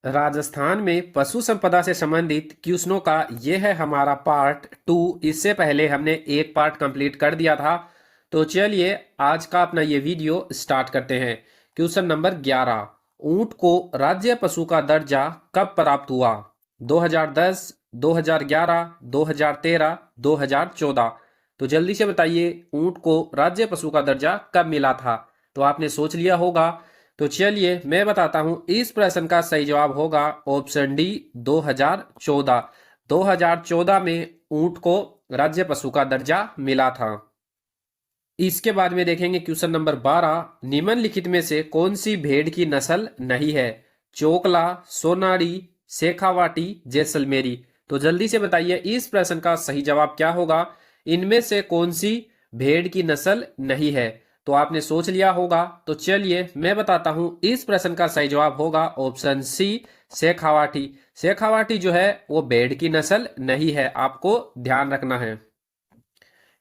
राजस्थान में पशु संपदा से संबंधित क्वेश्चनों का यह है हमारा पार्ट 2। इससे पहले हमने एक पार्ट कंप्लीट कर दिया था। तो चलिए आज का अपना ये वीडियो स्टार्ट करते हैं। क्वेश्चन नंबर 11, ऊंट को राज्य पशु का दर्जा कब प्राप्त हुआ? 2010, 2011, 2013, 2014। तो जल्दी से बताइए ऊंट को राज्य पशु का दर्जा कब मिला था? तो आपने सोच लिया होगा। तो चलिए मैं बताता हूं, इस प्रश्न का सही जवाब होगा ऑप्शन डी 2014। 2014 में ऊंट को राज्य पशु का दर्जा मिला था। इसके बाद में देखेंगे क्वेश्चन नंबर 12, निम्नलिखित में से कौन सी भेड़ की नस्ल नहीं है? चोकला, सोनारी, शेखावाटी, जैसलमेरी। तो जल्दी से बताइए इस प्रश्न का सही जवाब क्या होगा? इनमें से कौन सी भेड़ की नस्ल नहीं है? तो आपने सोच लिया होगा। तो चलिए मैं बताता हूं, इस प्रश्न का सही जवाब होगा ऑप्शन सी, शेखावाटी। शेखावाटी जो है वो भेड़ की नस्ल नहीं है, आपको ध्यान रखना है।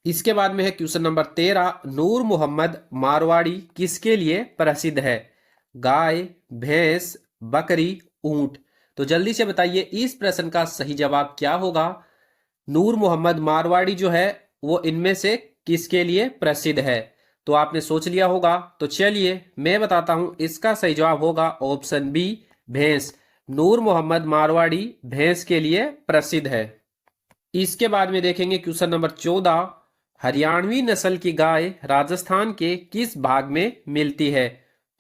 इसके बाद में है क्वेश्चन नंबर 13, नूर मोहम्मद मारवाड़ी किसके लिए प्रसिद्ध है? गाय, भैंस, बकरी, ऊंट। तो जल्दी से बताइए इस प्रश्न का सही जवाब क्या होगा? नूर मोहम्मद मारवाड़ी जो है वो इनमें से किसके लिए प्रसिद्ध है? तो आपने सोच लिया होगा। तो चलिए मैं बताता हूं, इसका सही जवाब होगा ऑप्शन बी, भैंस। नूर मोहम्मद मारवाड़ी भैंस के लिए प्रसिद्ध है। इसके बाद में देखेंगे क्वेश्चन नंबर 14, हरियाणवी नस्ल की गाय राजस्थान के किस भाग में मिलती है?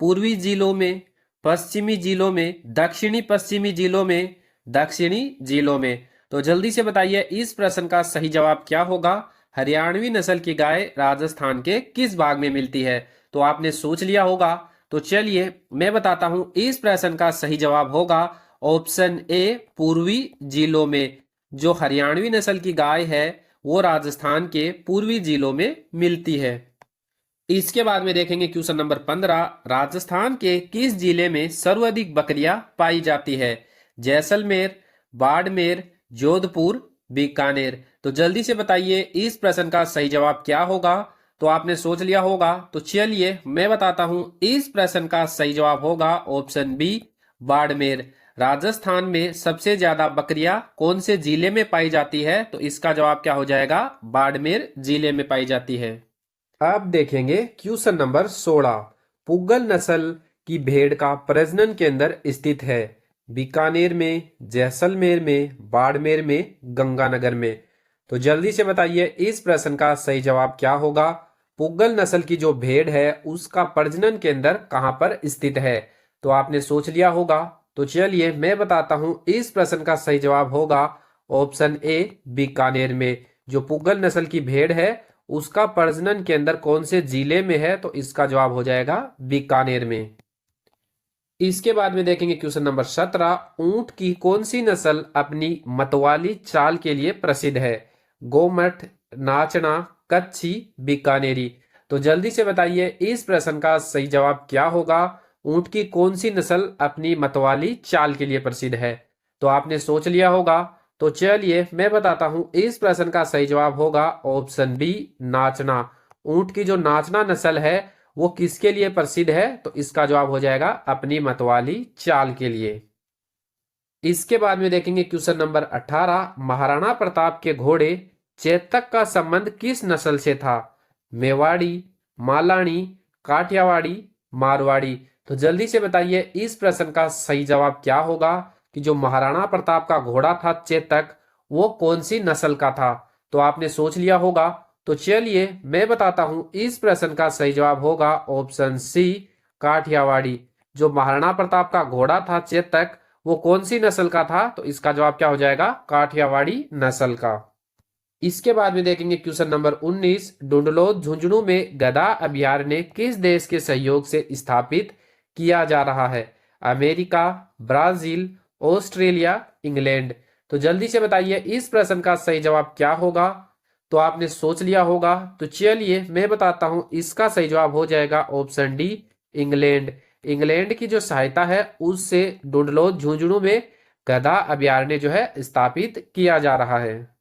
पूर्वी जिलों में, पश्चिमी जिलों में, दक्षिणी पश्चिमी जिलों में, दक्षिणी जिलों में। तो जल्दी से बताइए इस प्रश्न का सही जवाब क्या होगा? हरियाणवी नस्ल की गाय राजस्थान के किस भाग में मिलती है? तो आपने सोच लिया होगा। तो चलिए मैं बताता हूं, इस प्रश्न का सही जवाब होगा ऑप्शन ए, पूर्वी जिलों में। जो हरियाणवी नस्ल की गाय है वो राजस्थान के पूर्वी जिलों में मिलती है। इसके बाद में देखेंगे क्वेश्चन नंबर 15, राजस्थान के किस जिले में सर्वाधिक बकरियां पाई जाती है? जैसलमेर, बाड़मेर, जोधपुर, बीकानेर। तो जल्दी से बताइए इस प्रश्न का सही जवाब क्या होगा? तो आपने सोच लिया होगा। तो चलिए मैं बताता हूं, इस प्रश्न का सही जवाब होगा ऑप्शन बी, बाड़मेर। राजस्थान में सबसे ज्यादा बकरियां कौन से जिले में पाई जाती है? तो इसका जवाब क्या हो जाएगा? बाड़मेर जिले में पाई जाती है। अब देखेंगे क्वेश्चन नंबर 16, पुगल नस्ल की भेड़ का प्रजनन केंद्र स्थित है? बीकानेर में, जैसलमेर में, बाड़मेर में, गंगानगर में। तो जल्दी से बताइए इस प्रश्न का सही जवाब क्या होगा? पुगल नस्ल की जो भेड़ है उसका प्रजनन केंद्र कहां पर स्थित है? तो आपने सोच लिया होगा। तो चलिए मैं बताता हूं, इस प्रश्न का सही जवाब होगा ऑप्शन ए, बीकानेर में। जो पुगल नस्ल की भेड़ है उसका प्रजनन केंद्र कौन से जिले में है? तो इसका जवाब हो जाएगा बीकानेर में। इसके बाद में देखेंगे क्वेश्चन नंबर 17, ऊंट की कौन सी नस्ल अपनी मतवाली चाल के लिए प्रसिद्ध है? गोमठ, नाचना, कच्छी, बीकानेरी। तो जल्दी से बताइए इस प्रश्न का सही जवाब क्या होगा? ऊंट की कौन सी नस्ल अपनी मतवाली चाल के लिए प्रसिद्ध है? तो आपने सोच लिया होगा। तो चलिए मैं बताता हूं, इस प्रश्न का सही जवाब होगा ऑप्शन बी, नाचना। ऊंट की जो नाचना नस्ल है वो किसके लिए प्रसिद्ध है? तो इसका जवाब हो जाएगा अपनी मतवाली चाल के लिए। इसके बाद में देखेंगे क्वेश्चन नंबर 18, महाराणा प्रताप के घोड़े चेतक का संबंध किस नस्ल से था? मेवाड़ी, मालानी, काठियावाड़ी, मारवाड़ी। तो जल्दी से बताइए इस प्रश्न का सही जवाब क्या होगा कि जो महाराणा प्रताप का घोड़ा था चेतक, वो कौन सी नस्ल का था? तो आपने सोच लिया होगा। तो चलिए मैं बताता हूं, इस प्रश्न का सही जवाब होगा ऑप्शन सी, काठियावाड़ी। जो महाराणा प्रताप का घोड़ा था चेतक वो कौन सी नस्ल का था? तो इसका जवाब क्या हो जाएगा? काठियावाड़ी नस्ल का। इसके बाद में देखेंगे क्वेश्चन नंबर 19, डुंडलोद झुंझुनू में गधा अभयारण्य किस देश के सहयोग से स्थापित किया जा रहा है? America, Brazil, Australia, England. तो जल्दी से बताइए इस प्रश्न का सही जवाब क्या होगा? तो आपने सोच लिया होगा। तो चलिए मैं बताता हूं, इसका सही जवाब हो जाएगा ऑप्शन डी, इंग्लैंड। इंग्लैंड की जो सहायता है उससे डुंडलोद झुंझुनू में गधा अभयारण्य जो है स्थापित किया जा रहा है।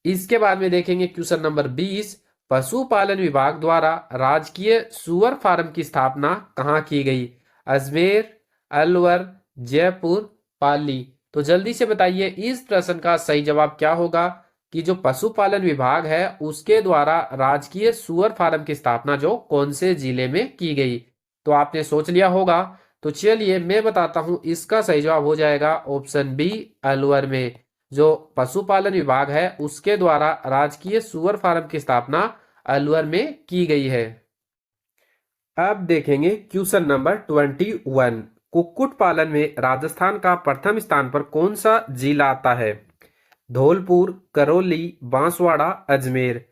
इसके बाद में देखेंगे क्वेश्चन नंबर 20, पशुपालन विभाग द्वारा राजकीय सुअर फार्म की स्थापना कहाँ की गई? अजमेर, अलवर, जयपुर, पाली। तो जल्दी से बताइए इस प्रश्न का सही जवाब क्या होगा कि जो पशुपालन विभाग है उसके द्वारा राजकीय सुअर फार्म की स्थापना जो कौन से जिले में की गई। तो आपने सोच लिया होगा। तो चलिए मैं बताता हूं, इसका सही जवाब हो जाएगा ऑप्शन बी, अलवर में। जो पशुपालन विभाग है उसके द्वारा राजकीय सुअर फार्म की स्थापना अलवर में की गई है। अब देखेंगे क्वेश्चन नंबर 21। कुक्कुट पालन में राजस्थान का प्रथम स्थान पर कौन सा जिला आता है? धौलपुर, करौली, बांसवाड़ा, अजमेर।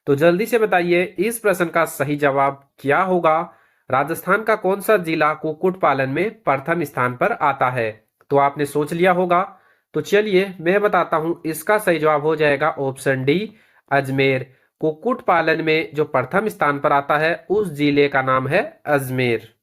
तो जल्दी से बताइए इस प्रश्न का सही जवाब क्या होगा? राजस्थान का कौन सा जिला कुक्कुट पालन में प्रथम स्थान पर आता है? तो आपने सोच लिया होगा। तो चलिए मैं बताता हूं, इसका सही जवाब हो जाएगा ऑप्शन डी, अजमेर। कुक्कुट पालन में जो प्रथम स्थान पर आता है उस जिले का नाम है अजमेर।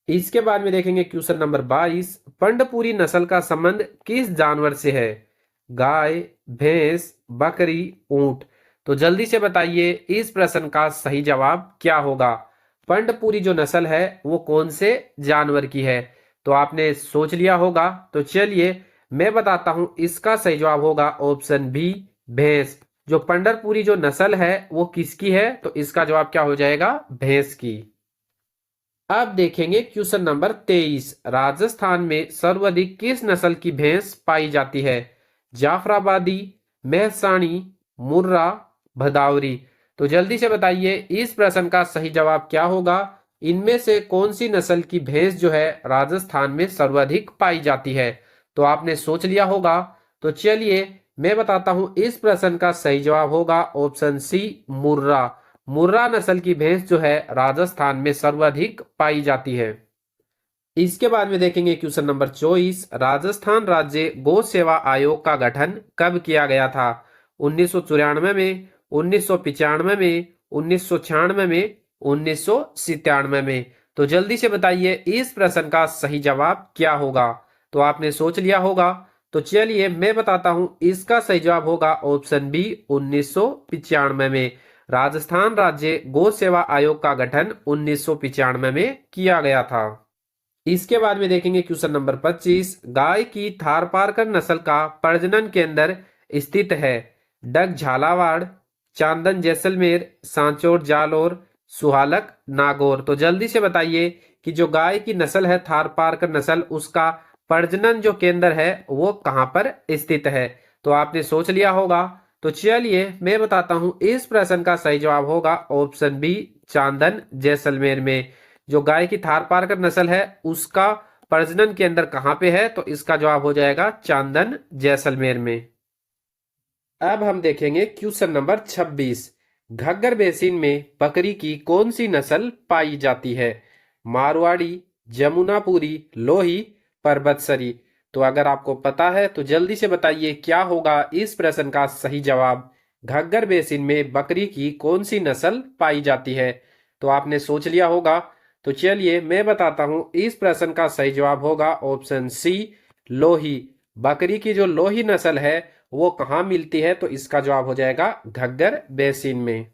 इसके बाद में देखेंगे क्वेश्चन नंबर 22। पंडपुरी नस्ल का संबंध किस जानवर से है? गाय, भैंस, बकरी, ऊंट। तो जल्दी से बताइए इस प्रश्न का सही जवाब क्या होगा? पंडपुरी जो नस्ल है वो कौन से जानवर की है? तो आपने सोच लिया होगा। तो चलिए मैं बताता हूं, इसका सही जवाब होगा ऑप्शन बी, भैंस। जो पंडरपुरी जो नस्ल है वो किसकी है? तो इसका जवाब क्या हो जाएगा? भैंस की। अब देखेंगे क्वेश्चन नंबर 23। राजस्थान में सर्वाधिक किस नस्ल की भैंस पाई जाती है? जाफराबादी, मेहसाणी, मुर्रा, भदावरी। तो जल्दी से बताइए इस प्रश्न का सही जवाब क्या होगा? इनमें से कौन सी नस्ल की भैंस जो है राजस्थान में सर्वाधिक पाई जाती है? तो आपने सोच लिया होगा। तो चलिए मैं बताता हूं, इस प्रश्न का सही जवाब होगा ऑप्शन सी, मुर्रा। मुर्रा नस्ल की भैंस जो है राजस्थान में सर्वाधिक पाई जाती है। इसके बाद में देखेंगे क्वेश्चन नंबर 24। राजस्थान राज्य गौ सेवा आयोग का गठन कब किया गया था? 1994 में, 1995 में, 1996 में, 1997 में। तो जल्दी से बताइए इस प्रश्न का सही जवाब क्या होगा? तो आपने सोच लिया होगा। तो चलिए मैं बताता हूं, इसका सही जवाब होगा ऑप्शन बी, 1995 में। राजस्थान राज्य गौ सेवा आयोग का गठन 1995 में किया गया था। इसके बाद में देखेंगे क्वेश्चन नंबर 25। गाय की थारपारकर नस्ल का प्रजनन केंद्र स्थित है? डग झालावाड़, चांदन जैसलमेर, सांचौर जालौर, सुहालक नागौर। तो जल्दी से बताइए कि जो गाय की नस्ल है थारपारकर नस्ल, उसका प्रजनन जो केंद्र है वो कहां पर स्थित है? तो आपने सोच लिया होगा। तो चलिए मैं बताता हूं, इस प्रश्न का सही जवाब होगा ऑप्शन बी, चांदन जैसलमेर में। जो गाय की थारपारकर नस्ल है उसका प्रजनन केंद्र कहां पे है? तो इसका जवाब हो जाएगा चांदन जैसलमेर में। अब हम देखेंगे क्वेश्चन नंबर 26। घग्गर बेसिन में बकरी की कौन सी नस्ल पाई जाती है? मारवाड़ी, जमुनापुरी, लोही, परबतसरी। तो अगर आपको पता है तो जल्दी से बताइए क्या होगा इस प्रश्न का सही जवाब? घग्गर बेसिन में बकरी की कौन सी नस्ल पाई जाती है? तो आपने सोच लिया होगा। तो चलिए मैं बताता हूं, इस प्रश्न का सही जवाब होगा ऑप्शन सी, लोही। बकरी की जो लोही नस्ल है वो कहाँ मिलती है? तो इसका जवाब हो जाएगा घग्गर बेसिन में।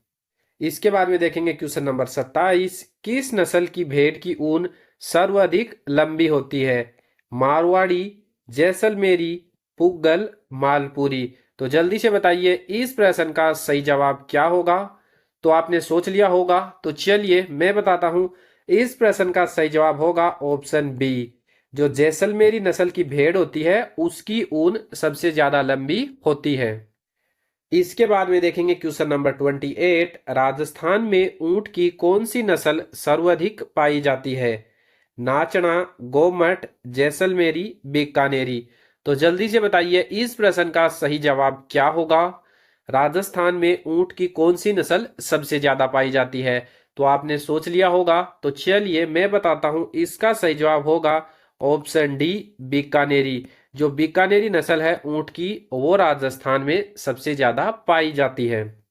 इसके बाद में देखेंगे क्वेश्चन नंबर 27। किस नस्ल की भेड़ की ऊन सर्वाधिक लंबी होती है? मारवाड़ी, जैसलमेरी, पुग्गल, मालपुरी। तो जल्दी से बताइए इस प्रश्न का सही जवाब क्या होगा? तो आपने सोच लिया होगा। तो चलिए मैं बताता हूं, इस प्रश्न का सही जवाब होगा ऑप्शन बी। जो जैसलमेरी नस्ल की भेड़ होती है उसकी ऊन सबसे ज्यादा लंबी होती है। इसके बाद में देखेंगे क्वेश्चन नंबर 28। राजस्थान में ऊंट की कौन सी नस्ल सर्वाधिक पाई जाती है? नाचना, गोमट, जैसलमेरी, बीकानेरी। तो जल्दी से बताइए इस प्रश्न का सही जवाब क्या होगा? राजस्थान में ऊंट की कौन सी नस्ल सबसे ज्यादा पाई जाती है? तो आपने सोच लिया होगा। तो चलिए मैं बताता हूं, इसका सही जवाब होगा ऑप्शन डी, बीकानेरी। जो बीकानेरी नस्ल है ऊंट की वो राजस्थान में सबसे ज्यादा पाई जाती है।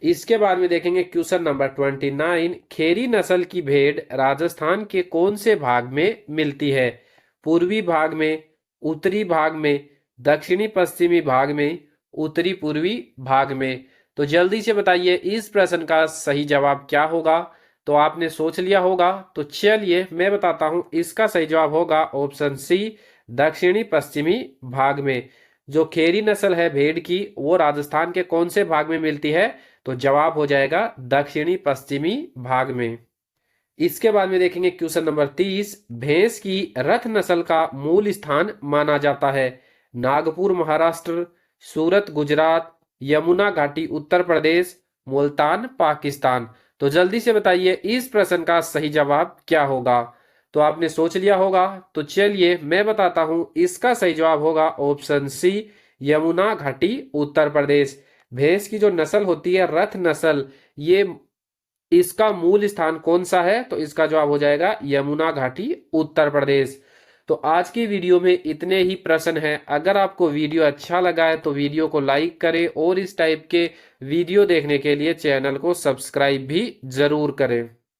इसके बाद में देखेंगे क्वेश्चन नंबर 29। खेरी नस्ल की भेड़ राजस्थान के कौन से भाग में मिलती है? पूर्वी भाग में, उत्तरी भाग में, दक्षिणी पश्चिमी भाग में, उत्तरी पूर्वी भाग में। तो जल्दी से बताइए इस प्रश्न का सही जवाब क्या होगा? तो आपने सोच लिया होगा। तो चलिए मैं बताता हूं, इसका सही जवाब होगा ऑप्शन सी, दक्षिणी पश्चिमी भाग में। जो खेरी नस्ल है भेड़ की, वो राजस्थान के कौन से भाग में मिलती है? तो जवाब हो जाएगा दक्षिणी पश्चिमी भाग में। इसके बाद में देखेंगे क्वेश्चन नंबर 30, भैंस की रथ नस्ल का मूल स्थान माना जाता है? नागपुर महाराष्ट्र, सूरत गुजरात, यमुना घाटी उत्तर प्रदेश, मुल्तान पाकिस्तान। तो जल्दी से बताइए इस प्रश्न का सही जवाब क्या होगा? तो आपने सोच लिया होगा। तो चलिए मैं बताता हूं, इसका सही जवाब होगा ऑप्शन सी, यमुना घाटी उत्तर प्रदेश। भैंस की जो नस्ल होती है रथ नस्ल, ये इसका मूल स्थान कौन सा है? तो इसका जवाब हो जाएगा यमुना घाटी उत्तर प्रदेश। तो आज की वीडियो में इतने ही प्रश्न हैं। अगर आपको वीडियो अच्छा लगा है तो वीडियो को लाइक करें और इस टाइप के वीडियो देखने के लिए चैनल को सब्सक्राइब भी जरूर करें।